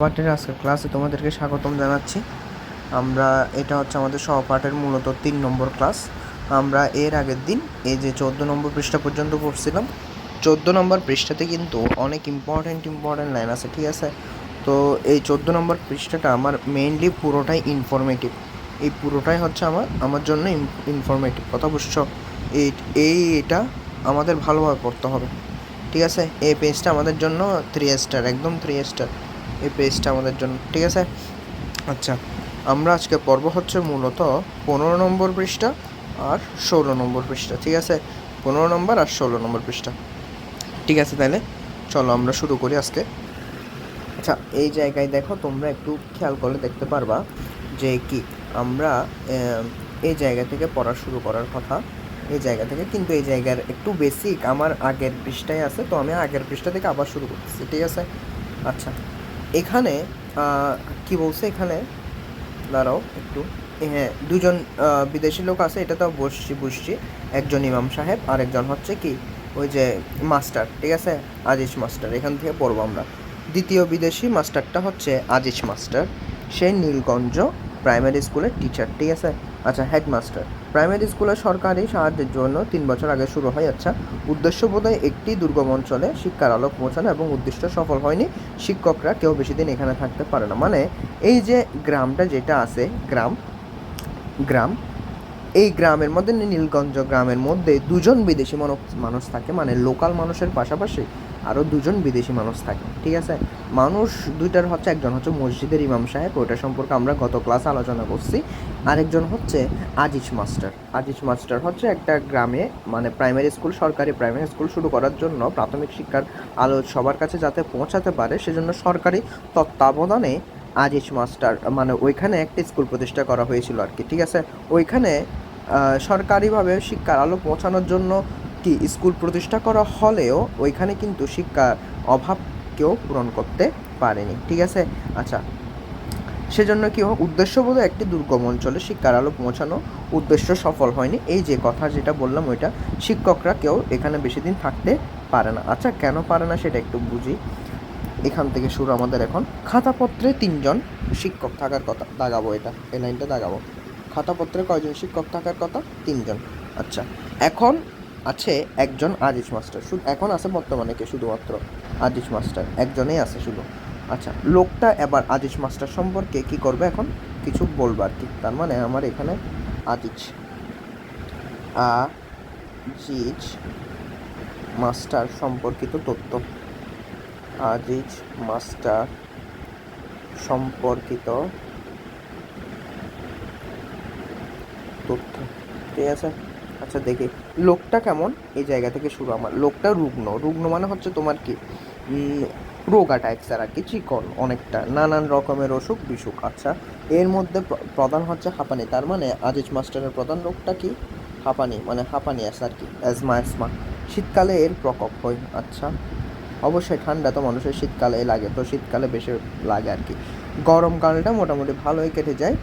পাঠের আজকের ক্লাসে তোমাদেরকে স্বাগতম জানাচ্ছি। এটা হচ্ছে আমাদের সহপাঠের মূলত 3 নম্বর ক্লাস। আমরা এর আগের দিন এই যে 14 নম্বর পৃষ্ঠা পর্যন্ত পড়ছিলাম। 14 নম্বর পৃষ্ঠাতে কিন্তু অনেক ইম্পর্টেন্ট লাইন আছে, ঠিক আছে? তো এই 14 নম্বর পৃষ্ঠাটা আমার মেইনলি পুরোটাই ইনফরমেটিভ। এই পুরোটাই হচ্ছে আমার জন্য ইনফরমেটিভ, কথা বুঝছো? এটা আমাদের ভালোভাবে পড়তে হবে, ঠিক আছে? এই পেজটা আমাদের জন্য 3 স্টার, একদম 3 স্টার এই পেজটা আমাদের জন্য, ঠিক আছে? আচ্ছা, আমরা আজকে পর্ব হচ্ছে মূলত 15 নম্বর পৃষ্ঠা আর 16 নম্বর পৃষ্ঠা, ঠিক আছে? 15 নম্বর আর 16 নম্বর পৃষ্ঠা, ঠিক আছে? তাহলে চলো আমরা শুরু করি আজকে। আচ্ছা, এই জায়গায় দেখো, তোমরা একটু খেয়াল করলে দেখতে পারবা যে কি আমরা এই জায়গা থেকে পড়া শুরু করার কথা, এই জায়গা থেকে। কিন্তু এই জায়গার একটু বেসিক আমার আগের পৃষ্ঠায় আছে, তো আমি আগের পৃষ্ঠা থেকে আবার শুরু করতেছি, ঠিক আছে? আচ্ছা, এখানে কি বলছে, এখানে দাঁড়াও একটু। হ্যাঁ, দুজন বিদেশি লোক আছে, এটা তো বুঝছি। একজন ইমাম সাহেব আর একজন হচ্ছে কি ওই যে মাস্টার, ঠিক আছে? আজিজ মাস্টার, এখান থেকে পড়বো আমরা। দ্বিতীয় বিদেশি মাস্টারটা হচ্ছে আজিজ মাস্টার। সে নীলগঞ্জ প্রাইমারি স্কুলের টিচার, ঠিক আছে? আচ্ছা, হেডমাস্টার। প্রাইমারি স্কুলে সরকারি সাহায্যের জন্য 3 বছর আগে শুরু হয়। আচ্ছা, উদ্দেশ্য বোধহয় একটি দুর্গম অঞ্চলে শিক্ষার আলো পৌঁছানো, এবং উদ্দেশ্য সফল হয়নি। শিক্ষকরা কেউ বেশি দিন এখানে থাকতে পারে না। মানে এই যে গ্রামটা যেটা আছে, গ্রাম এই গ্রামের মধ্যে, নীলগঞ্জ গ্রামের মধ্যে 2জন বিদেশি মানুষ থাকে, মানে লোকাল মানুষের পাশাপাশি আরও 2জন বিদেশি মানুষ থাকে, ঠিক আছে? মানুষ দুইটার হচ্ছে, একজন হচ্ছে মসজিদের ইমাম সাহেব, ওইটা সম্পর্কে আমরা গত ক্লাসে আলোচনা করছি। আরেকজন হচ্ছে আজিজ মাস্টার। আজিজ মাস্টার হচ্ছে একটা গ্রামে, মানে প্রাইমারি স্কুল, সরকারি প্রাইমারি স্কুল শুরু করার জন্য প্রাথমিক শিক্ষার আলো সবার কাছে যাতে পৌঁছাতে পারে, সেজন্য সরকারি তত্ত্বাবধানে আজিজ মাস্টার, মানে ওইখানে একটা স্কুল প্রতিষ্ঠা করা হয়েছিল আর কি, ঠিক আছে? ওইখানে সরকারিভাবে শিক্ষার আলো পৌঁছানোর জন্য কি স্কুল প্রতিষ্ঠা করা হলেও ওইখানে কিন্তু শিক্ষার অভাব কেউ পূরণ করতে পারেনি, ঠিক আছে? আচ্ছা, সেজন্য কি উদ্দেশ্য বোধ একটি দুর্গম অঞ্চলে শিক্ষার আলো পৌঁছানো, উদ্দেশ্য সফল হয়নি। এই যে কথা যেটা বললাম, ওইটা শিক্ষকরা কেউ এখানে বেশি দিন থাকতে পারে না। আচ্ছা, কেন পারে না সেটা একটু বুঝি। এখান থেকে শুরু আমাদের এখন। খাতাপত্রে 3জন শিক্ষক থাকার কথা দাগাবো, এই লাইনটা দাগাবো। খাতাপত্রে কয়জন শিক্ষক থাকার কথা? 3জন। আচ্ছা, এখন আছে একজন আজিজ মাস্টার, এখন আছে বর্তমানে কে? শুধুমাত্র আজিজ মাস্টার একজনেই আছে শুধু। আচ্ছা, লোকটা এবার আজিজ মাস্টার সম্পর্কে কি করবে, এখন কিছু বলবো আর কি। তার মানে আমার এখানে আজিজ আজিজ মাস্টার সম্পর্কিত তথ্য, আজিজ মাস্টার সম্পর্কিত তথ্য, ঠিক আছে? আচ্ছা, দেখি লোকটা কেমন, এই জায়গা থেকে শুরু। আমার লোকটা রুগ্ন মানে হচ্ছে তোমার কি রোগা টাইপসের আর কি, চিকন অনেকটা, নানান রকমের অসুখ বিসুখ। আচ্ছা, এর মধ্যে প্রধান হচ্ছে হাঁপানি। তার মানে আজিজ মাস্টারের প্রধান রোগটা কি? হাঁপানি, মানে হাঁপানি আছে আর কি, অ্যাজমা। শীতকালে এর প্রকোপ হয়। আচ্ছা, অবশ্যই ঠান্ডা তো মানুষের শীতকালে লাগে, তো শীতকালে বেশি লাগে আর কি। গরমকালটা মোটামুটি ভালোই কেটে যায়।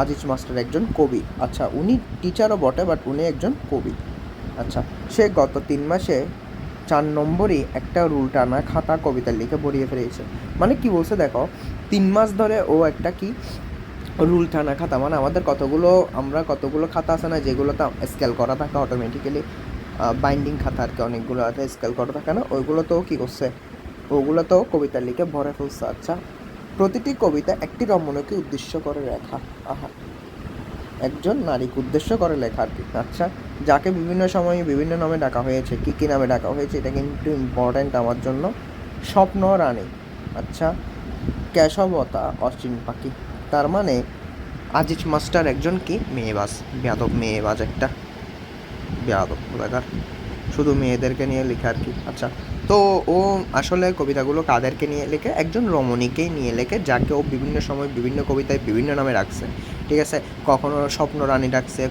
আজিজ মাস্টার একজন কবি। আচ্ছা, উনি টিচারও বটে, বাট উনি একজন কবি। আচ্ছা, সে গত 3 মাসে 4 নম্বরই একটা রুল টানা খাতা কবিতা লিখে ভরিয়ে ফেলেছে। মানে কি বলছে দেখো, 3 মাস ধরে ও একটা কি রুল টানা খাতা, মানে আমরা কতগুলো খাতা আছে না, যেগুলোতে স্কেল করা থাকে অটোমেটিক্যালি, বাইন্ডিং খাতা আর কি, অনেকগুলো আছে স্কেল করা থাকে না, ওইগুলোতেও কী করছে, ওগুলোতেও কবিতা লিখে ভরে ফেলছে। আচ্ছা, প্রতিটি কবিতা একটি রমণীকে উদ্দেশ্য করে লেখা। আহা, একজন নারীকে উদ্দেশ্য করে লেখা আর কি। আচ্ছা, যাকে বিভিন্ন সময়ে বিভিন্ন নামে ডাকা হয়েছে, কী নামে ডাকা হয়েছে এটা কিন্তু ইম্পর্ট্যান্ট আমার জন্য। স্বপ্ন রানী। আচ্ছা, কেশবতা অচিন পাখি। তার মানে আজিজ মাস্টার একজন কি মেয়েবাজ একটা বেয়াদব কোথাকার, শুধু মেয়েদেরকে নিয়ে লেখা আর কি। আচ্ছা, তো ও আসলে কবিতাগুলো কাদেরকে নিয়ে লেখে? একজন রমণীকেই নিয়ে লেখে, যাকে ও বিভিন্ন সময় বিভিন্ন কবিতায় বিভিন্ন নামে রাখছে, ঠিক আছে? কখনো স্বপ্নরানী ডাকছে,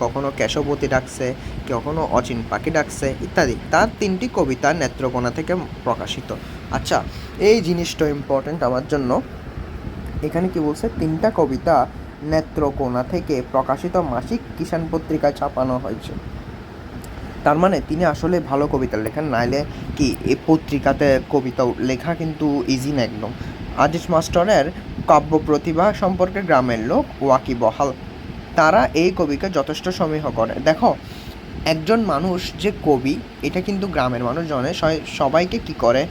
কখনো কেশবতী ডাকছে, কখনো অচিন পাখি ডাকছে, ইত্যাদি। তার 3টি কবিতা নেত্রকোনা থেকে প্রকাশিত। আচ্ছা, এই জিনিসটা ইম্পর্ট্যান্ট আমার জন্য। এখানে কি বলছে, 3টা কবিতা নেত্রকোনা থেকে প্রকাশিত মাসিক কিষাণ পত্রিকায় ছাপানো হয়েছে। তার মানে তিনি আসলে ভালো কবিতা লেখেন, নাইলে কি এই পত্রিকাতে কবিতা লেখা কিন্তু ইজি না একদম। আজিজ মাস্টারের কাব্য প্রতিভা সম্পর্কে গ্রামের লোক ওয়াকিবহাল। তারা এই কবিকে যথেষ্ট সমীহ করে। দেখো, একজন মানুষ যে কবি এটা কিন্তু গ্রামের মানুষ জানে, সবাইকে কি করে,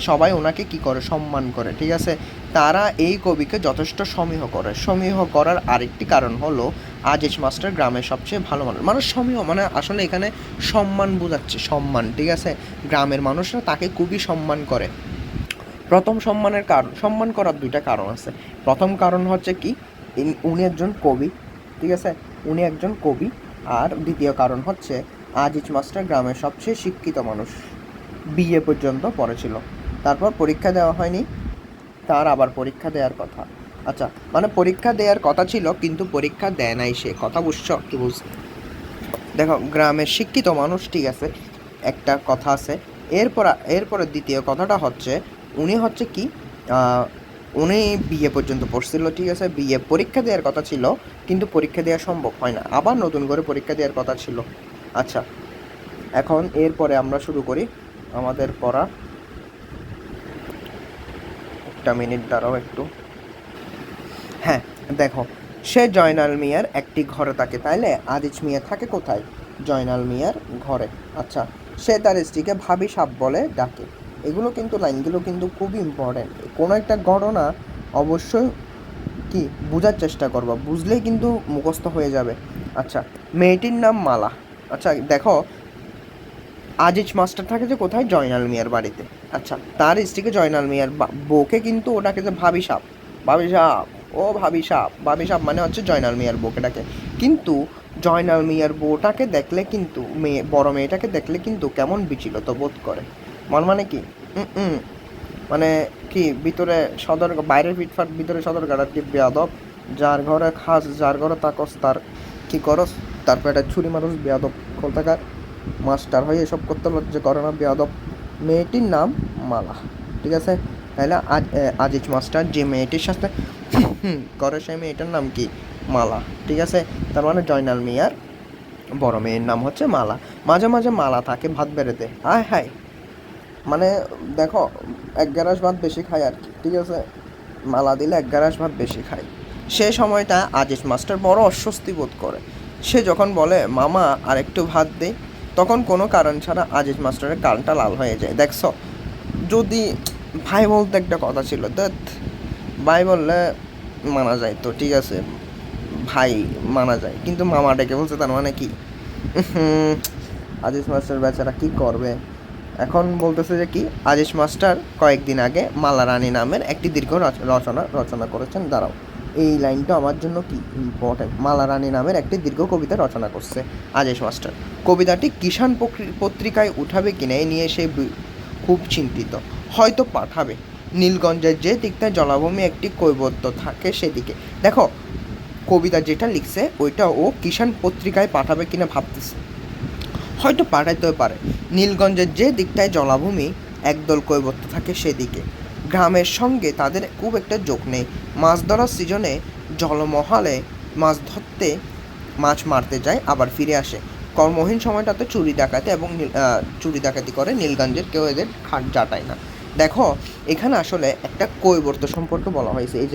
সবাই ওনাকে কি করে, সম্মান করে, ঠিক আছে। তারা এই কবিকে যথেষ্ট সমীহ করে। সমীহ করার আরেকটি কারণ হলো আজিজ মাস্টার গ্রামের সবচেয়ে ভালো মানুষ। মানে সমীহ মানে আসলে এখানে সম্মান বোঝাচ্ছে, সম্মান, ঠিক আছে। গ্রামের মানুষরা তাকে খুবই সম্মান করে। প্রথম সম্মান করার দুইটা কারণ আছে। প্রথম কারণ হচ্ছে কি, উনি একজন কবি, ঠিক আছে, উনি একজন কবি। আর দ্বিতীয় কারণ হচ্ছে আজিজ মাস্টার গ্রামের সবচেয়ে শিক্ষিত মানুষ, বিএ পর্যন্ত পড়েছিল। তারপর পরীক্ষা দেওয়া হয়নি, তার আবার পরীক্ষা দেওয়ার কথা। আচ্ছা, মানে পরীক্ষা দেওয়ার কথা ছিল কিন্তু পরীক্ষা দেয় নাই সে, কথা বুঝছো কি বুঝছো? দেখো, গ্রামের শিক্ষিত মানুষ, ঠিক আছে, একটা কথা আছে। এরপরে দ্বিতীয় কথাটা হচ্ছে উনি হচ্ছে কি, উনি বিএ পর্যন্ত পড়ছিল, ঠিক আছে। বিএ পরীক্ষা দেওয়ার কথা ছিল কিন্তু পরীক্ষা দেওয়া সম্ভব হয় না, আবার নতুন করে পরীক্ষা দেওয়ার কথা ছিল। আচ্ছা, এখন এরপরে আমরা শুরু করি আমাদের পড়া। একটা মিনিট দাঁড়াও একটু। হ্যাঁ, দেখো, সে জয়নাল মিয়ার একটি ঘরে থাকে। তাইলে আজিজ মিয়া থাকে কোথায়? জয়নাল মিয়ার ঘরে। আচ্ছা, সে তার স্ত্রীকে ভাবি সাপ বলে ডাকে। এগুলো কিন্তু লাইনগুলো কিন্তু খুবই ইম্পর্টেন্ট। কোনো একটা ঘটনা অবশ্যই কি বোঝার চেষ্টা করবা, বুঝলেই কিন্তু মুখস্থ হয়ে যাবে। আচ্ছা, মেয়েটির নাম মালা। আচ্ছা, দেখো, আজিজ মাস্টার থাকে যে কোথায়? জয়নাল মিয়ার বাড়িতে। আচ্ছা, তার স্ত্রীকে জয়নাল মিয়ার বউকে কিন্তু ওটাকে যে ভাবি সাপ, ভাবি সাপ, ও ভাবি সাপ, ভাবি সাপ মানে হচ্ছে জয়নাল মিয়ার বউকে ডাকে। কিন্তু জয়নাল মিয়ার বউটাকে দেখলে কিন্তু বড় মেয়েটাকে দেখলে কিন্তু কেমন বিচলিত বোধ করে। মানে কি, মানে কি, ভিতরে সদর, বাইরের ফিটফাট, ভিতরে সদর গাড়ার কি বেয়াদব, যার ঘরে খাস, যার ঘরে তাকস, তার কি করস, তারপর একটা ছুরি মানুষ বেয়াদব কলতাকার মাস্টার হয়ে এসব করতে লজ্জা করে না, বেয়াদব। মেয়েটির নাম মালা, ঠিক আছে। তাহলে আজিজ মাস্টার যে মেয়েটির সাথে করে সেই মেয়েটার নাম কি? মালা, ঠিক আছে। তার মানে জয়নাল মিয়ার বড় মেয়ের নাম হচ্ছে মালা। মাঝে মাঝে মালা তাকে ভাত বেড়ে দেয়। আয় হায়, মানে দেখো, এক গ্লাস ভাত বেশি খায় আর কি, ঠিক আছে। মালা দিলে এক গ্লাস ভাত বেশি খায়। সে সময়টা আজিজ মাস্টার বড় অস্বস্তি বোধ করে। সে যখন বলে মামা আর একটু ভাত দে, তখন কোনো কারণ ছাড়া আজিজ মাস্টারের গালটা লাল হয়ে যায়। দেখছো, যদি ভাই বলতে একটা কথা ছিল, দেখ, ভাই বললে মানা যায় তো, ঠিক আছে, ভাই মানা যায়, কিন্তু মামা ডেকে বলছে, তার মানে কি? আজিজ মাস্টার বেচারা কি করবে এখন? বলতেছে যে কি, আজিজ মাস্টার কয়েকদিন আগে মালা রানী নামের একটি দীর্ঘ রচনা করেছেন। দাঁড়াও, এই লাইনটা আমার জন্য কি ইম্পর্টেন্ট। মালা রানী নামের একটি দীর্ঘ কবিতা রচনা করছে আজিজ মাস্টার। কবিতাটি কিষাণ পত্রিকায় উঠাবে কিনা এ নিয়ে সে খুব চিন্তিত। হয়তো পাঠাবে। নীলগঞ্জের যে দিকটায় জলাভূমি একটি কৈবর্ত থাকে সেদিকে। দেখো, কবিতা যেটা লিখছে ওইটা ও কিষাণ পত্রিকায় পাঠাবে কিনা ভাবতেছে। হয়তো পাঠাইতেও পারে। নীলগঞ্জের যে দিকটায় জলাভূমি একদল কৈবর্ত থাকে সেদিকে। গ্রামের সঙ্গে তাদের খুব একটা যোগ নেই। মাছ ধরার সিজনে জলমহলে মাছ ধরতে, মাছ মারতে যায়, আবার ফিরে আসে। কর্মহীন সময়টাতে চুরি ডাকাতি করে। নীলগঞ্জের কেউ এদের খাট জাটায় না। দেখো, এখানে আসলে একটা কৈবর্ত সম্পর্কে বলা হয়েছে এই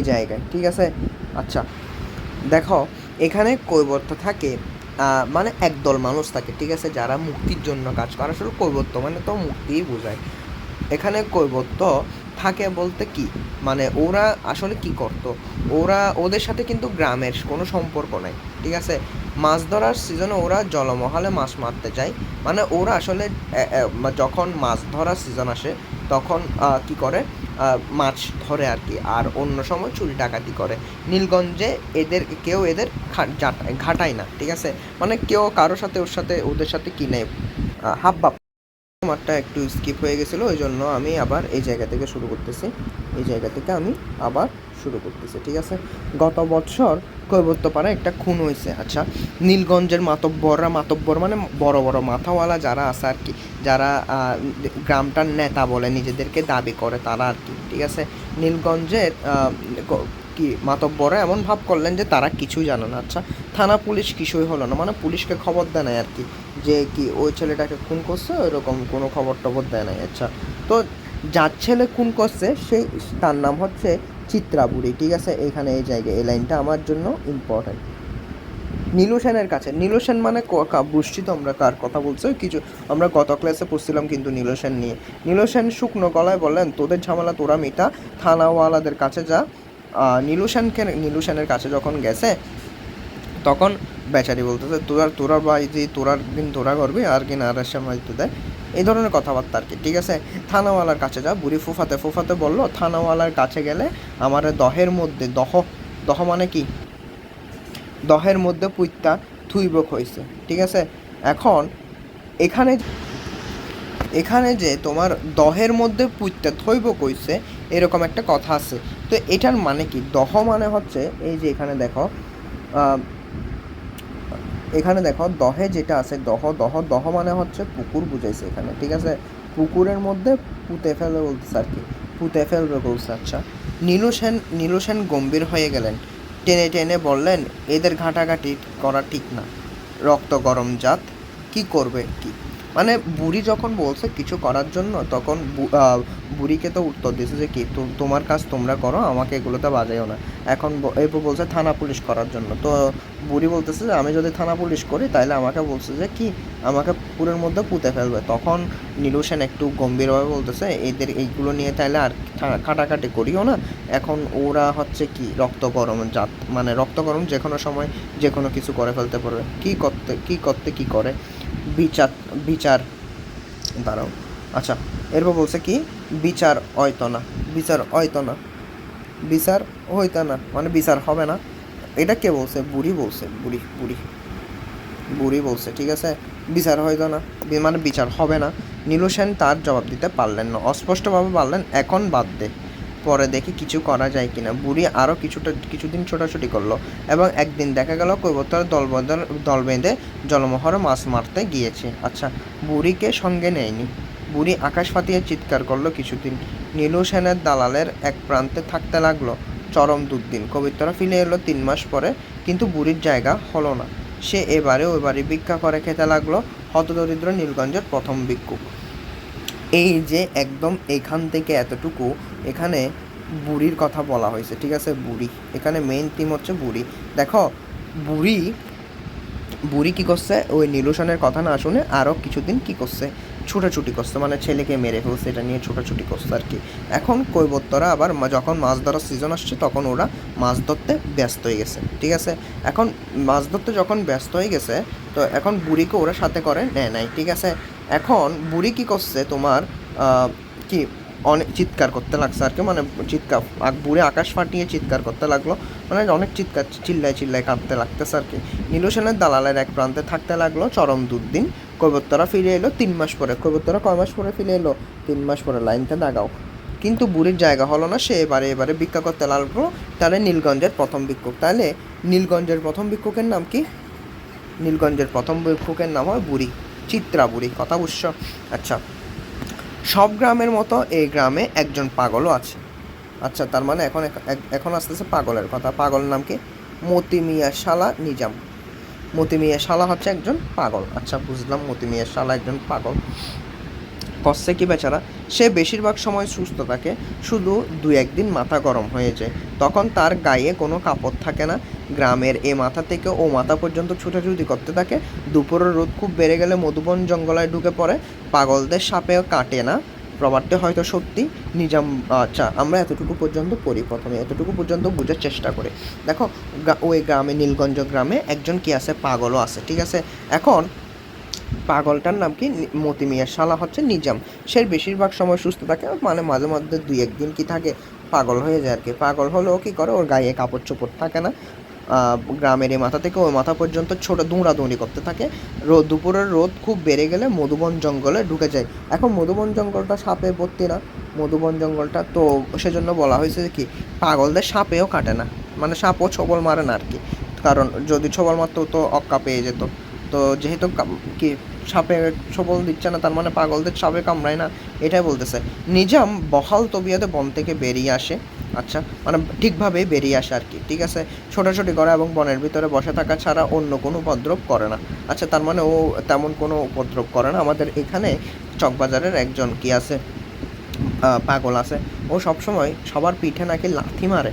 জায়গায়, ঠিক আছে। আচ্ছা, দেখো, এখানে কৈবর্ত থাকে, মানে একদল মানুষ থাকে, ঠিক আছে, যারা মুক্তির জন্য কাজ করে। আসলে কৈবর্ত মানে তো মুক্তিই বোঝায়। এখানে কৈবর্ত থাকে বলতে কি, মানে ওরা আসলে কি করতো, ওদের সাথে কিন্তু গ্রামের কোনো সম্পর্ক নাই, ঠিক আছে। মাছ ধরার সিজনে ওরা জলমহলে মাছ মারতে যায়। মানে ওরা আসলে যখন মাছ ধরার সিজন আসে তখন কি করে, মাছ ধরে আর কি, আর অন্য সময় চুরি ডাকাতি করে। নীলগঞ্জে এদের ঘাটায় না, ঠিক আছে। মানে কেউ কারোর সাথে ওদের সাথে কি নেই, হাব। আমারটা একটু স্কিপ হয়ে গেছিলো, ওই জন্য আমি আবার এই জায়গা থেকে শুরু করতেছি। ঠিক আছে। গত বছর কৈবর্তপাড়ায় একটা খুন হয়েছে। আচ্ছা, নীলগঞ্জের মাতব্বর মানে বড় বড় মাথাওয়ালা যারা আছে আর কি, যারা গ্রামটার নেতা বলে নিজেদেরকে দাবি করে, তারা আর কি, ঠিক আছে। নীলগঞ্জের কি মাতব্বরা এমন ভাব করলেন যে তারা কিছুই জানে না। আচ্ছা, থানা পুলিশ কিছুই হলো না, মানে পুলিশকে খবর দেয় আর কি, যে কি ওই ছেলেটাকে খুন করছে, ওইরকম কোনো খবর টবর দেয় নাই। আচ্ছা, তো যার ছেলে খুন করছে সেই তার নাম হচ্ছে চিত্রা বুড়ি, ঠিক আছে। এখানে এই জায়গায় এই লাইনটা আমার জন্য ইম্পর্ট্যান্ট। নীলু সেনের কাছে, নীলু সেন মানে বুঝছি তো আমরা কার কথা বলছো, কিছু আমরা গত ক্লাসে পড়ছিলাম কিন্তু নীলু সেন নিয়ে। নীলু সেন শুকনো গলায় বললেন, তোদের ঝামেলা তোরা মিটা, থানাওয়ালাদের কাছে যা। নীলু সেনের কাছে যখন গেছে তখন বেচারি বলতেছে, তোরা ভাই যে তোরার দিন তোরা করবি আর কি না আর সময় তোদের, এই ধরনের কথাবার্তা আর কি, ঠিক আছে। থানাওয়ালার কাছে যা, বুড়ি ফুফাতে বললো থানাওয়ালার কাছে গেলে আমার দহের মধ্যে দহ মানে কি, দহের মধ্যে পুইত্তা থুইবক হয়েছে, ঠিক আছে। এখন এখানে এখানে যে তোমার দহের মধ্যে পুইত্তা থইবক হইছে এরকম একটা কথা আছে। তো এটার মানে কি, দহ মানে হচ্ছে এই যে এখানে দেখো দহে যেটা আছে দহ মানে হচ্ছে পুকুর বুঝাইছে এখানে, ঠিক আছে। পুকুরের মধ্যে পুঁতে ফেলবে বলতেছে আর কি, পুঁতে ফেলবে বলছে। আচ্ছা, নীলু সেন গম্ভীর হয়ে গেলেন, টেনে টেনে বললেন, এদের ঘাটাঘাটি করা ঠিক না, রক্ত গরম জাত, কি করবে কি। মানে বুড়ি যখন বলছে কিছু করার জন্য তখন বুড়িকে তো উত্তর দিয়েছে যে কি তোমার কাজ তোমরা করো, আমাকে এগুলোতে বাজাইও না। এখন এরপর বলছে থানা পুলিশ করার জন্য। তো বুড়ি বলতেছে যে আমি যদি থানা পুলিশ করি তাহলে আমাকে বলছে যে কি আমাকে পুকুরের মধ্যে পুঁতে ফেলবে। তখন নীলু সেন একটু গম্ভীরভাবে বলতেছে, এদের এইগুলো নিয়ে তাহলে আর কাটাকাটি করিও না, এখন ওরা হচ্ছে কি রক্ত গরম জাত, মানে রক্ত গরম যে কোনো সময় যে কোনো কিছু করে ফেলতে পারবে, কি করে বিচার বিচার দাঁড়াও। আচ্ছা, এরপর বলছে কি বিচার হয়তো না, বিচার হইতো না মানে বিচার হবে না। এটা কে বলছে, বুড়ি বলছে, বুড়ি বলছে, ঠিক আছে। বিচার হইতো না মানে বিচার হবে না। নীলু সেন তার জবাব দিতে পারলেন না, অস্পষ্টভাবে বললেন, এখন বাদ দে, পরে দেখি কিছু করা যায় কিনা। বুড়ি আরও কিছুদিন ছোটাছুটি করলো এবং একদিন দেখা গেল কৈবর্তর দল বেঁধে জলমহরে মাছ মারতে গিয়েছে। আচ্ছা, বুড়িকে সঙ্গে নেয়নি। বুড়ি আকাশ ফাটিয়ে চিৎকার করলো কিছুদিন। নীলু সেনের দালালের এক প্রান্তে থাকতে লাগলো চরম দুর্দিন। কবিত্তরা ফিরে এলো 3 মাস পরে, কিন্তু বুড়ির জায়গা হলো না। সে এবারে ওই বাড়ি ভিক্ষা করে খেতে লাগলো, হতদরিদ্র নীলগঞ্জের প্রথম ভিক্ষুক। এই যে একদম এখান থেকে এতটুকু এখানে বুড়ির কথা বলা হয়েছে, ঠিক আছে। বুড়ি এখানে মেইন থিম হচ্ছে বুড়ি। দেখো বুড়ি বুড়ি কী করছে, ওই নীলু সেনের কথা না শুনে আরও কিছুদিন কী করছে, ছুটাছুটি করছে, মানে ছেলেকে মেরে ফেলছে এটা নিয়ে ছুটাছুটি করছে আর কি। এখন কৈবর্তরা আবার যখন মাছ ধরার সিজন আসছে তখন ওরা মাছ ধরতে ব্যস্ত হয়ে গেছে, ঠিক আছে। এখন মাছ ধরতে যখন ব্যস্ত হয়ে গেছে তো এখন বুড়িকে ওরা সাথে করে নেয় নাই, ঠিক আছে। এখন বুড়ি কী করছে তোমার কি অনেক চিৎকার করতে লাগছে আর কি, মানে বুড়ি আকাশ ফাটিয়ে চিৎকার করতে লাগলো, মানে অনেক চিল্লায় কাঁদতে লাগতেছে আর কি। নীলু সেনের দালালের এক প্রান্তে থাকতে লাগলো চরম দুর্দিন। কৈবর্তরা ফিরে এলো 3 মাস পরে। কৈবর্তরা কয় মাস পরে ফিরে এলো, 3 মাস পরে, লাইনটা দাগাও। কিন্তু বুড়ির জায়গা হলো না, সে এবারে ভিক্ষা করতে লাগলো। তাহলে নীলগঞ্জের প্রথম ভিক্ষুক, তাহলে নীলগঞ্জের প্রথম ভিক্ষুকের নাম কি, নীলগঞ্জের প্রথম ভিক্ষুকের নাম হয় বুড়ি, চিত্রা বুড়ি, কথা বুঝছো। আচ্ছা, সব গ্রামের মতো এই গ্রামে একজন পাগলও আছে। আচ্ছা, তার মানে এখন আসতেছে পাগলের কথা। পাগলের নাম কি, মতি মিয়া শালা নিজাম। মতি মিয়া শালা হচ্ছে একজন পাগল। আচ্ছা, বুঝলাম, মতি মিয়া শালা একজন পাগল। কষ্টে কি বেচারা, সে বেশিরভাগ সময় সুস্থ থাকে, শুধু 2-1 দিন মাথা গরম হয়ে যায়, তখন তার গায়ে কোনো কাপড় থাকে না। গ্রামের এ মাথা থেকে ও মাথা পর্যন্ত ছুটাছুটি করতে থাকে। দুপুরের রোদ খুব বেড়ে গেলে মধুবন জঙ্গলায় ঢুকে পড়ে। পাগলদের সাপেও কাটে না, প্রবাদটি হয়তো সত্যি। নিজাম, আচ্ছা আমরা এতটুকু পর্যন্ত পড়ি, প্রথমে এতটুকু পর্যন্ত বোঝার চেষ্টা করি। দেখো ওই গ্রামে, নীলগঞ্জ গ্রামে একজন কি আছে, পাগলও আছে, ঠিক আছে। এখন পাগলটার নাম কি, মতি মিয়া শালা হচ্ছে নিজাম। সে বেশিরভাগ সময় সুস্থ থাকে, মানে মাঝে মধ্যে 2-1 দিন কি থাকে পাগল হয়ে যায় আর কি। পাগল হলেও কী করে, ওর গায়ে কাপড় চোপড় থাকে না। গ্রামের এই মাথা থেকে ওই মাথা পর্যন্ত ছোটো দৌড়াদৌড়ি করতে থাকে। দুপুরের রোদ খুব বেড়ে গেলে মধুবন জঙ্গলে ঢুকে যায়। এখন মধুবন জঙ্গলটা সাপে ভর্তি না, মধুবন জঙ্গলটা, তো সেজন্য বলা হয়েছে কি পাগলদের সাপেও কাটে না, মানে সাপও ছবল মারে না আর কি। কারণ যদি ছবল মারতো তো অক্কা পেয়ে যেত। তো যেহেতু কি সাপে ছবল দিচ্ছে না, তার মানে পাগলদের সাপে কামড়ায় না, এটাই বলতেছে। নিজাম বহাল তবিয়তে বন থেকে বেরিয়ে আসে। আচ্ছা, মানে ঠিকভাবেই বেরিয়ে আসে আর কি, ঠিক আছে। ছোটাছুটি করে এবং বনের ভিতরে বসে থাকা ছাড়া অন্য কোনো উপদ্রব করে না। আচ্ছা, তার মানে ও তেমন কোনো উপদ্রব করে না। আমাদের এখানে চকবাজারের একজন কি আছে, পাগল আছে, ও সবসময় সবার পিঠে নাকি লাথি মারে,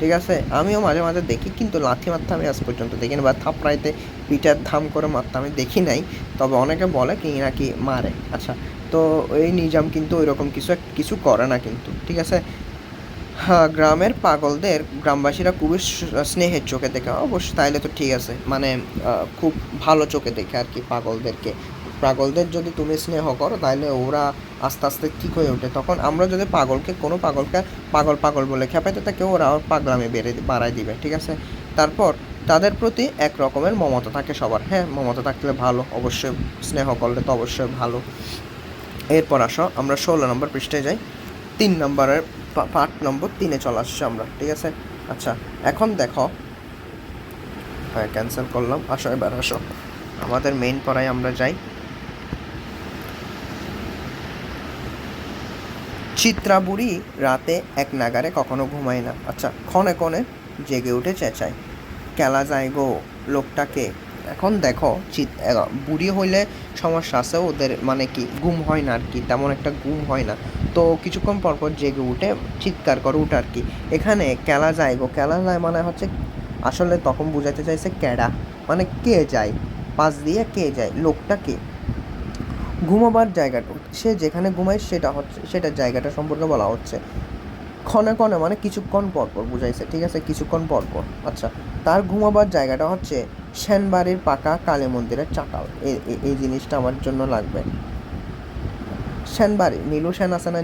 ঠিক আছে? আমিও মাঝে মাঝে দেখি, কিন্তু লাথি মারতে আমি আজ পর্যন্ত দেখিনি, বা থাপড়াইতে পিঠের ধাম করে মারতে আমি দেখি নাই। তবে অনেকে বলে কি নাকি মারে। আচ্ছা, তো এই নিজাম কিন্তু ওই রকম কিছু করে না কিন্তু, ঠিক আছে? হ্যাঁ, গ্রামের পাগলদের গ্রামবাসীরা খুবই স্নেহের চোখে দেখে। অবশ্য তাইলে তো ঠিক আছে, মানে খুব ভালো চোখে দেখে আর কি পাগলদেরকে। পাগলদের যদি তুমি স্নেহ করো তাহলে ওরা আস্তে আস্তে ঠিক হয়ে ওঠে। তখন আমরা যদি কোনো পাগলকে পাগল পাগল বলে খেপাইতে থাকে, ওরা পাগলামি বাড়ায় দিবে, ঠিক আছে? তারপর তাদের প্রতি এক রকমের মমতা থাকে সবার। হ্যাঁ, মমতা থাকলে ভালো, অবশ্যই স্নেহ করলে তো অবশ্যই ভালো। এরপর আসো আমরা 16 নম্বর পৃষ্ঠায় যাই। 3 নম্বরের পার্ট নম্বর 3-এ চলে আসছি আমরা, ঠিক আছে? আচ্ছা, এখন দেখো, হ্যাঁ ক্যান্সেল করলাম। আসো এবার আসো আমাদের মেইন পড়ায় আমরা যাই। চিত্রা বুড়ি রাতে এক নাগারে কখনো ঘুমায় না। আচ্ছা, ক্ষণে ক্ষণে জেগে উঠে চেঁচায়, কেলা যায় গো লোকটাকে। এখন দেখো, বুড়ি হইলে সমস্যা আছে ওদের, মানে কি ঘুম হয় না আর কি, তেমন একটা ঘুম হয় না। তো কিছুক্ষণ পর পর জেগে উঠে চিৎকার করে উঠে আর কি। এখানে কেলা যায় গো, কেলা যায় মানে হচ্ছে, আসলে তখন বুঝাতে চাইছে ক্যাডা, মানে কে যায়, পাশ দিয়ে কে যায়, লোকটা কে। ঘুমাবার জায়গাটা, সে যেখানে ঘুমায় সেটার জায়গাটা সম্পর্কে বলা হচ্ছে। ক্ষণে ক্ষণে মানে কিছুক্ষণ পর পর বুঝাইছে, ঠিক আছে? কিছুক্ষণ পর পর। আচ্ছা, তার ঘুমাবার জায়গাটা হচ্ছে সেনবাড়ির পাকা কালী মন্দিরের চাতাল। এই জিনিসটা আমার জন্য লাগবে। সেনবাড়ি, নীলু সেন আছে না,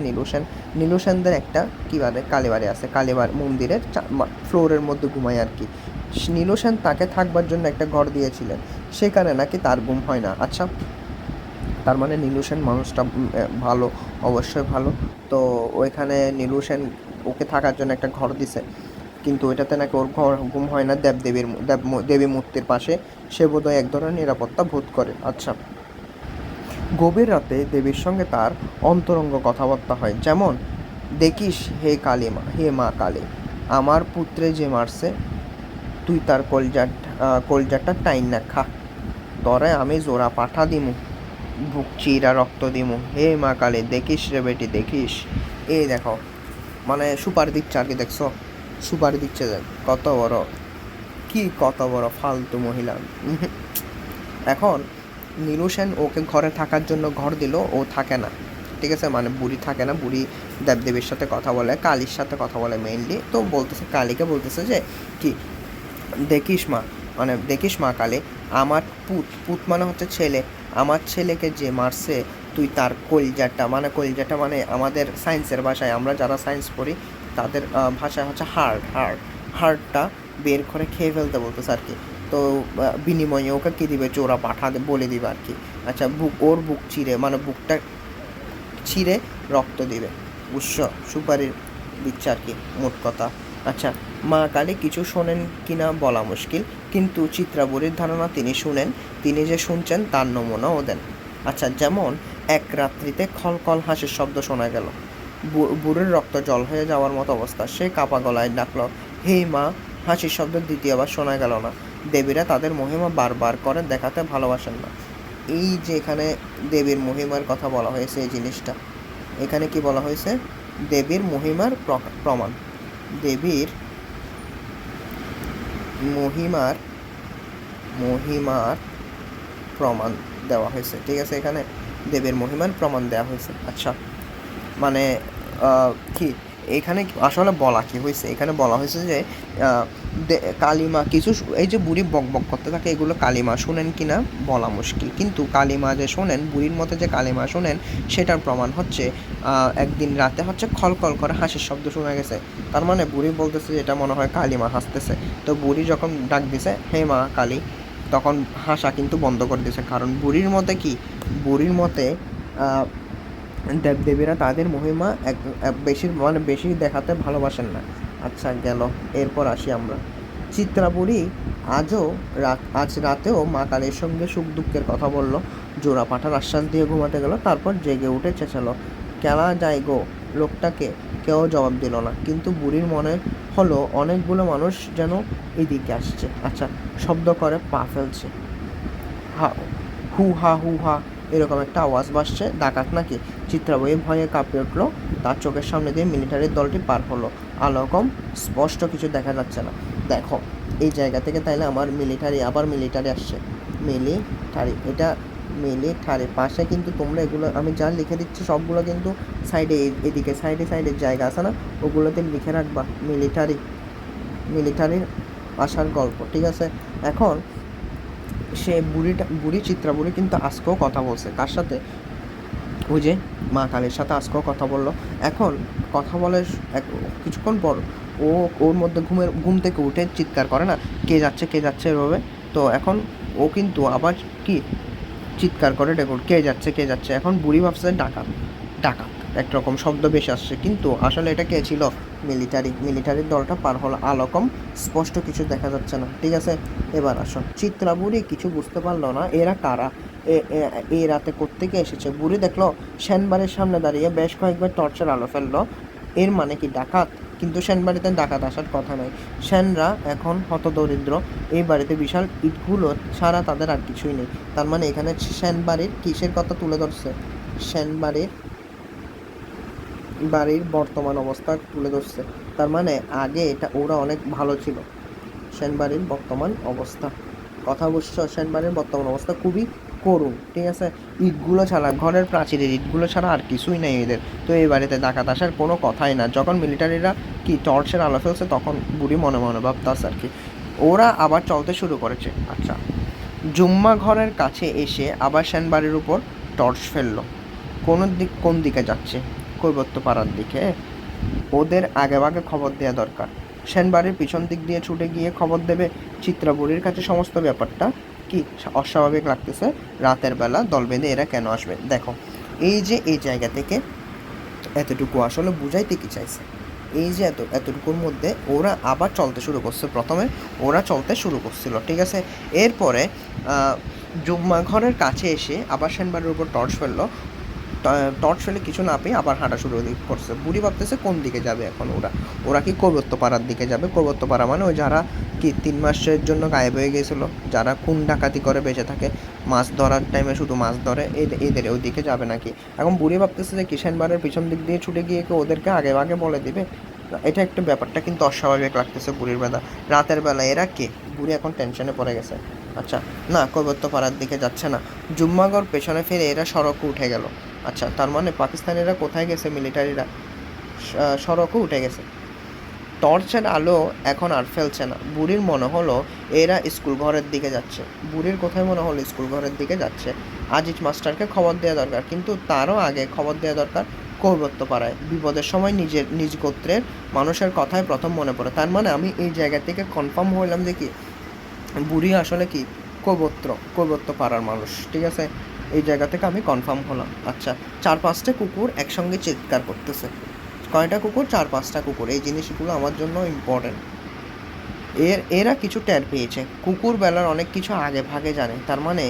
নীলু সেনদের একটা কী বাড়ি, কালীবাড়ি আছে, কালীবাড়ি মন্দিরের ফ্লোরের মধ্যে ঘুমায় আর কি। নীলু সেন তাকে থাকবার জন্য একটা ঘর দিয়েছিলেন, সেখানে নাকি তার ঘুম হয় না। আচ্ছা, তার মানে নীলু সেন মানুষটা ভালো, অবশ্যই ভালো। তো ওইখানে নীলু সেন ওকে থাকার জন্য একটা ঘর দিছে, কিন্তু ওইটাতে নাকি ওর ঘুম হয় না। দেবী মূর্তির পাশে সে বোধহয় এক ধরনের নিরাপত্তা বোধ করে। আচ্ছা, গভীর রাতে দেবীর সঙ্গে তার অন্তরঙ্গ কথাবার্তা হয়, যেমন, দেখিস হে কালী মা, হে মা কালী, আমার পুত্রে যে মারছে, তুই তার কলজাটা টাইন না খা, তরে আমি জোড়া পাঠা দিমু, বুক চিরা রক্ত দিমু, হে মা কালী দেখিস রে বেটি দেখিস। এই দেখো, মানে সুপারি দিচ্ছে আর কি, দেখছো? সুপারি দিচ্ছে, কত বড়, কত বড় ফালতু মহিলা। এখন নীলু সেন ওকে ঘরে থাকার জন্য ঘর দিল, ও থাকে না, ঠিক আছে? মানে বুড়ি থাকে না, বুড়ি দেবদেবীর সাথে কথা বলে, কালীর সাথে কথা বলে মেইনলি। তো বলতেছে, কালীকে বলতেছে যে কি, দেখিস মা, মানে দেখিস মা কালী, আমার পুত মানে হচ্ছে ছেলে, আমার ছেলেকে যে মারছে, তুই তার কলিজাটা মানে আমাদের সায়েন্সের ভাষায়, আমরা যারা সায়েন্স পড়ি তাদের ভাষায় হচ্ছে হার্টটা বের করে খেয়ে ফেলতে বলতেছে আর কি। তো বিনিময়ে ওকে কী দিবে, চোরা পাঠা বলে দিবে আর কি। আচ্ছা, ওর বুক চিরে, মানে বুকটা ছিঁড়ে রক্ত দিবে, বুঝছো? সুপারির দিচ্ছে আর কি, মোট কথা। আচ্ছা, মা কালী কিছু শোনেন কিনা বলা মুশকিল, কিন্তু চিত্রাবুড়ির ধারণা তিনি শুনেন। তিনি যে শুনছেন তার নমুনাও দেন। আচ্ছা, যেমন এক রাত্রিতে খলখল হাসির শব্দ শোনা গেল, বুড়ির রক্ত জল হয়ে যাওয়ার মতো অবস্থা। সে কাপা গলায় ডাকল, হে মা। হাসির শব্দ দ্বিতীয়বার শোনা গেল না। দেবীরা তাদের মহিমা বারবার করে দেখাতে ভালোবাসেন না। এই যে এখানে দেবীর মহিমার কথা বলা হয়েছে, এই জিনিসটা এখানে কি বলা হয়েছে, দেবীর মহিমার প্রমাণ, দেবীর মহিমার প্রমাণ দেওয়া হয়েছে, ঠিক আছে? এখানে দেবীর মহিমার প্রমাণ দেওয়া হয়েছে। আচ্ছা, মানে কি এখানে আসলে বলা কি হয়েছে, এখানে বলা হয়েছে যে কালিমা কিছু, এই যে বুড়ি বক বক করতে থাকে, এগুলো কালিমা শুনেন কিনা বলা মুশকিল, কিন্তু কালিমা যে শোনেন, বুড়ির মতে যে কালিমা শোনেন, সেটার প্রমাণ হচ্ছে একদিন রাতে হচ্ছে খলখল করে হাসির শব্দ শোনা গেছে। তার মানে বুড়ি বলতেছে যে এটা মনে হয় কালিমা হাসতেছে। তো বুড়ি যখন ডাক দিছে হে মা কালী, তখন হাসা কিন্তু বন্ধ করে দিয়েছে, কারণ বুড়ির মতে দেবদেবীরা তাদের মহিমা বেশি দেখাতে ভালোবাসেন না। আচ্ছা, গেল। এরপর আসি আমরা। চিত্রাবুড়ি আজ রাতেও মা কালীর সঙ্গে সুখ দুঃখের কথা বলল, জোড়া পাঠার আশ্বাস দিয়ে ঘুমাতে গেল। তারপর জেগে উঠে চেঁচালো, কেলা যায় গো লোকটাকে। কেউ জবাব দিল না, কিন্তু বুড়ির মনে হলো অনেকগুলো মানুষ যেন এদিকে আসছে। আচ্ছা, শব্দ করে পা ফেলছে, হা হু হা এরকম একটা আওয়াজ ভাসছে, ডাকাত নাকি? চিত্রাবয়ী ভয়ে কাঁপিয়ে উঠল। তার চোখের সামনে দিয়ে মিলিটারির দলটি পার হলো। আলো কম, স্পষ্ট কিছু দেখা যাচ্ছে না। দেখো এই জায়গা থেকে তাইলে আমার মিলিটারি আসছে। মিলিটারি, এটা মিলিটারি পাশে কিন্তু তোমরা এগুলো আমি যা লিখে দিচ্ছি সবগুলো কিন্তু সাইডে, এদিকে সাইডে জায়গা আছে না, ওগুলোতে লিখে রাখবা মিলিটারির আসার গল্প, ঠিক আছে? এখন সে বুড়ি চিত্রাবুড়ি কিন্তু আজকেও কথা বলছে। কার সাথে? ওই যে মা কালীর সাথে আজকেও কথা বললো। এখন কথা বলে কিছুক্ষণ পর ওর মধ্যে ঘুম থেকে উঠে চিৎকার করে না, কে যাচ্ছে এভাবে। তো এখন ও কিন্তু আবার কি চিৎকার করে, দেখুন কে যাচ্ছে। এখন বুড়ি ভাবছে ডাকাত একরকম শব্দ বেশি আসছে, কিন্তু আসলে এটা কে ছিল? মিলিটারির দলটা পার হলো। আলো কম, স্পষ্ট কিছু দেখা যাচ্ছে না, ঠিক আছে? এবার আসো, চিত্রাবুড়ি কিছু বুঝতে পারলো না এরা কারা, এই রাতে কোত্থেকে এসেছে। বুড়ি দেখলো সেনবাড়ির সামনে দাঁড়িয়ে বেশ কয়েকবার টর্চের আলো ফেললো। এর মানে কি ডাকাত? কিন্তু সেনবাড়িতে ডাকাত আসার কথা নয়। সেনরা এখন হতদরিদ্র, এই বাড়িতে বিশাল ইটগুলো ছাড়া তাদের আর কিছুই নেই। তার মানে এখানে সেনবাড়ির কিসের কথা তুলে ধরছে? বাড়ির বর্তমান অবস্থা তুলে ধরছে। তার মানে আগে এটা ওরা অনেক ভালো ছিল। সেনবাড়ির বর্তমান অবস্থা, কথা বুঝছো? সেনবাড়ির বর্তমান অবস্থা খুবই করুণ, ঠিক আছে? ইটগুলো ছাড়া, ঘরের প্রাচীরের ইটগুলো ছাড়া আর কিছুই নেই এদের। তো এই বাড়িতে ডাকাত আসার কোনো কথাই না। যখন মিলিটারিরা কি টর্চের আলো ফেলছে তখন বুড়ি মনে ভাবতাছে আর কি, ওরা আবার চলতে শুরু করেছে। আচ্ছা, জুম্মা ঘরের কাছে এসে আবার সেনবাড়ির উপর টর্চ ফেললো। কোন দিকে যাচ্ছে? কৈবত্য পাড়ার দিকে। ওদের আগেভাগে খবর দেওয়া দরকার। সেনবাড়ির পিছন দিক দিয়ে ছুটে গিয়ে খবর দেবে। চিত্রাবুড়ির কাছে সমস্ত ব্যাপারটা কি অস্বাভাবিক লাগতেছে। রাতের বেলা দল বেঁধে এরা কেন আসবে? দেখো এই যে এই জায়গা থেকে এতটুকু আসলে বুঝাইতে কি চাইছে, এই যে এতটুকুর মধ্যে ওরা আবার চলতে শুরু করছে। প্রথমে ওরা চলতে শুরু করছিল, ঠিক আছে? এরপরে জুম্মা ঘরের কাছে এসে আবার সেনবাড়ির উপর টর্চ ফেলে কিছু না পেয়ে আবার হাঁটা শুরু করছে। বুড়ি ভাবতেছে কোন দিকে যাবে এখন ওরা কি কৈবত্য পাড়ার দিকে যাবে? কৈবত্য পাড়া মানে ওই যারা কি 3 মাসের জন্য গায়েব হয়ে গিয়েছিলো, যারা খুন ডাকাতি করে বেঁচে থাকে, মাছ ধরার টাইমে শুধু মাছ ধরে, এদের ওই দিকে যাবে নাকি? এখন বুড়ি ভাবতেছে যে কিষানবাড়ির পিছন দিক দিয়ে ছুটে গিয়ে কি ওদেরকে আগে বলে দিবে? এটা একটা ব্যাপারটা কিন্তু অস্বাভাবিক লাগতেছে বুড়ির রাতের বেলা এরা কে? বুড়ি এখন টেনশনে পড়ে গেছে। আচ্ছা, না, কৈবত্য পাড়ার দিকে যাচ্ছে না। জুম্মাগড় পেছনে ফিরে এরা সড়কে উঠে গেল। আচ্ছা, তার মানে পাকিস্তানিরা কোথায় গেছে? মিলিটারিরা সড়কও উঠে গেছে। টর্চের আলো এখন আর ফেলছে না। বুড়ির মনে হলো এরা স্কুল ঘরের দিকে যাচ্ছে। বুড়ির কোথায় মনে হলো স্কুল ঘরের দিকে যাচ্ছে? আজিজ মাস্টারকে খবর দেওয়া দরকার, কিন্তু তারও আগে খবর দেওয়া দরকার কৈবত্য পাড়ায়। বিপদের সময় নিজ গোত্রের মানুষের কথাই প্রথম মনে পড়ে। তার মানে আমি এই জায়গা থেকে কনফার্ম হইলাম যে কি বুড়ি আসলে কি কৈবত্য পাড়ার মানুষ, ঠিক আছে? এই জায়গা থেকে আমি কনফার্ম হলাম। আচ্ছা, 4-5টা কুকুর একসঙ্গে চিৎকার করতেছে। কয়টা কুকুর? 4-5টা কুকুর। এই জিনিসগুলো আমার জন্য ইম্পর্টেন্ট। এরা কিছু টের পেয়েছে। কুকুর বেলার অনেক কিছু আগে ভাগে জানে। তার মানে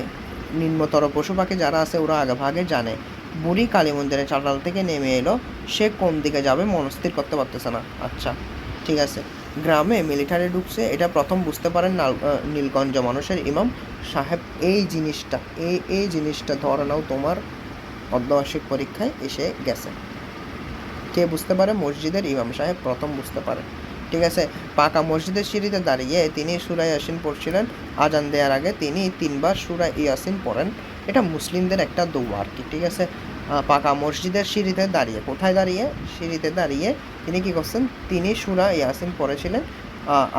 নিম্নতর পশু পাখি যারা আছে ওরা আগে ভাগে জানে। বুড়ি কালী মন্দিরের চাটাল থেকে নেমে এলো। সে কোন দিকে যাবে মনস্থির করতে পারতেছে না। আচ্ছা, ঠিক আছে। গ্রামে মিলিটারি ঢুকছে, এটা প্রথম বুঝতে পারেন নীলগঞ্জ মানুষের ইমাম সাহেব। এই জিনিসটা ধরে নাও তোমার অর্ধবার্ষিক পরীক্ষায় এসে গেছে। কে বুঝতে পারে? মসজিদের ইমাম সাহেব প্রথম বুঝতে পারে, ঠিক আছে? পাকা মসজিদের সিঁড়িতে দাঁড়িয়ে তিনি সূরা ইয়াসিন পড়ছিলেন। আজান দেওয়ার আগে তিনি 3বার সূরা ইয়াসিন পড়েন। এটা মুসলিমদের একটা দোয়া আর কি, ঠিক আছে? পাকা মসজিদের সিঁড়িতে দাঁড়িয়ে, কোথায় দাঁড়িয়ে? সিঁড়িতে দাঁড়িয়ে তিনি কি করছেন? তিনি সূরা ইয়াসিন পড়েছিলেন।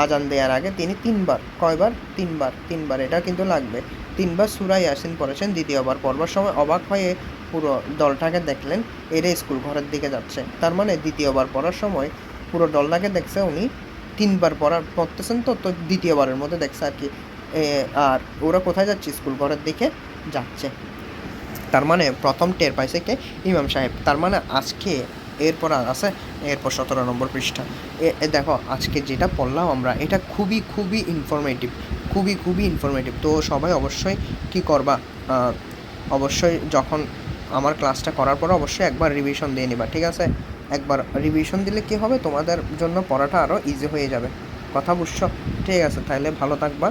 আজান দেওয়ার আগে তিনি 3বার, কয়বার? 3বার, এটা কিন্তু লাগবে। 3বার সূরা ইয়াসিন পড়েছেন। দ্বিতীয়বার পড়বার সময় অবাক হয়ে পুরো দলটাকে দেখলেন এরা স্কুল ঘরের দিকে যাচ্ছে। তার মানে দ্বিতীয়বার পড়ার সময় পুরো দলটাকে দেখছে উনি 3বার পড়তেছেন, তো দ্বিতীয়বারের মধ্যে দেখছে আর কি। আর ওরা কোথায় যাচ্ছে? স্কুল ঘরের দিকে যাচ্ছে। তার মানে প্রথম টের পাইছে কে? ইমাম সাহেব। তার মানে আজকে এরপর আর আছে, এরপর 17 নম্বর পৃষ্ঠা। দেখো আজকে যেটা পড়লাম আমরা, এটা খুবই ইনফরমেটিভ। তো সবাই অবশ্যই কি করবা, অবশ্যই যখন আমার ক্লাসটা করার পর অবশ্যই একবার রিভিশন দিয়ে নিবা, ঠিক আছে? একবার রিভিশন দিলে কি হবে, তোমাদের জন্য পড়াটা আরও ইজি হয়ে যাবে। কথা বুঝছো? ঠিক আছে, তাহলে ভালো থাকবা।